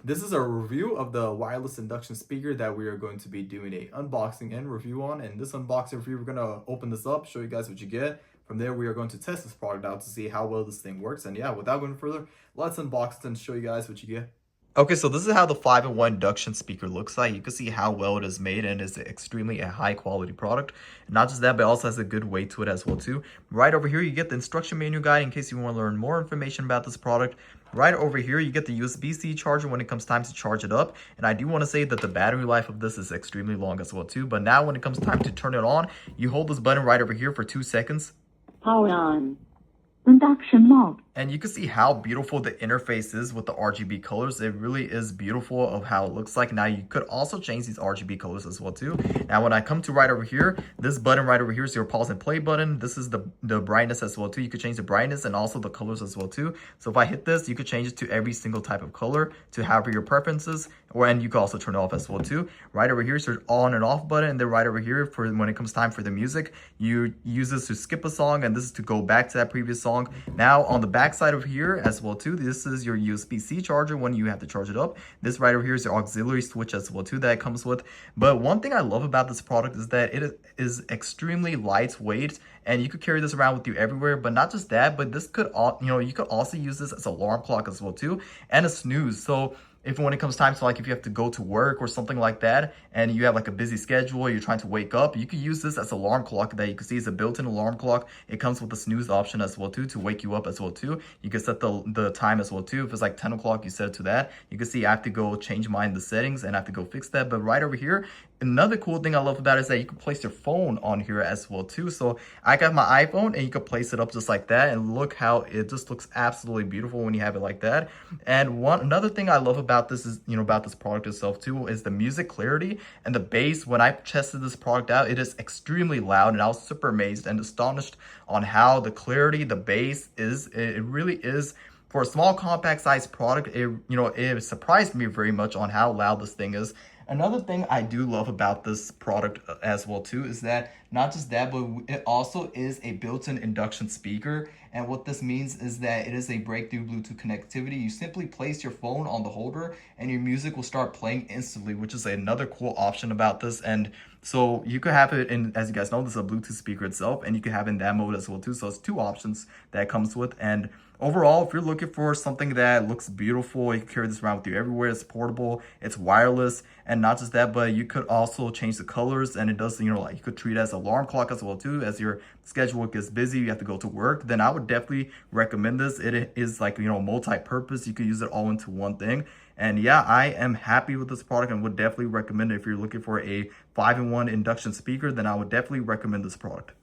This is a review of the wireless induction speaker that we are going to be doing a unboxing and review on. And this unboxing review, we're going to open this up, show you guys what you get. From there, we are going to test this product out to see how well this thing works. And yeah, without going further, let's unbox it and show you guys what you get. Okay, so this is how the 5-in-1 induction speaker looks like. You can see how well it is made and is extremely a high quality product. Not just that, but it also has a good weight to it as well too. Right over here, you get the instruction manual guide in case you want to learn more information about this product. Right over here, you get the USB-C charger when it comes time to charge it up. And I do want to say that the battery life of this is extremely long as well too. But now when it comes time to turn it on, you hold this button right over here for 2 seconds. Power on. Induction mode. And you can see how beautiful the interface is with the RGB colors. It really is beautiful of how it looks like. Now you could also change these RGB colors as well too. Now when I come to right over here, this button right over here is your pause and play button. This is the brightness as well too. You could change the brightness and also the colors as well too. So if I hit this, you could change it to every single type of color to however your preferences, and you can also turn it off as well too. Right over here is your on and off button, and then right over here for when it comes time for the music, you use this to skip a song, and this is to go back to that previous song. Now on the back side of here as well too, this is your USB-C charger when you have to charge it up. This right over here is your auxiliary switch as well too that it comes with. But one thing I love about this product is that it is extremely lightweight, and you could carry this around with you everywhere. But not just that, but this could you could also use this as an alarm clock as well too, and a snooze. So when it comes time to, like, if you have to go to work or something like that and you have like a busy schedule, you're trying to wake up, you could use this as an alarm clock that you can see is a built-in alarm clock. It comes with a snooze option as well too to wake you up as well too. You can set the time as well too. If it's like 10 o'clock, you set it to that. You can see I have to go change mine in the settings and I have to go fix that. But right over here, another cool thing I love about it is that you can place your phone on here as well too. So I got my iPhone and you can place it up just like that, and look how it just looks absolutely beautiful when you have it like that. And another thing I love about this is, about this product itself too, is the music clarity and the bass. When I tested this product out, it is extremely loud, and I was super amazed and astonished on how the clarity, the bass is. It really is. For a small compact size product, it surprised me very much on how loud this thing is. Another thing I do love about this product as well too is that not just that, but it also is a built-in induction speaker. And what this means is that it is a breakthrough Bluetooth connectivity. You simply place your phone on the holder and your music will start playing instantly, which is another cool option about this. And so you could have it in, as you guys know, this is a Bluetooth speaker itself, and you can have it in that mode as well too. So it's 2 options that it comes with. And overall, if you're looking for something that looks beautiful, you can carry this around with you everywhere. It's portable, it's wireless, and not just that, but you could also change the colors, and it does, like, you could treat it as an alarm clock as well too. As your schedule gets busy, you have to go to work, then I would definitely recommend this. It is like, multi-purpose. You could use it all into one thing. And yeah, I am happy with this product and would definitely recommend it. If you're looking for a 5-in-1 induction speaker, then I would definitely recommend this product.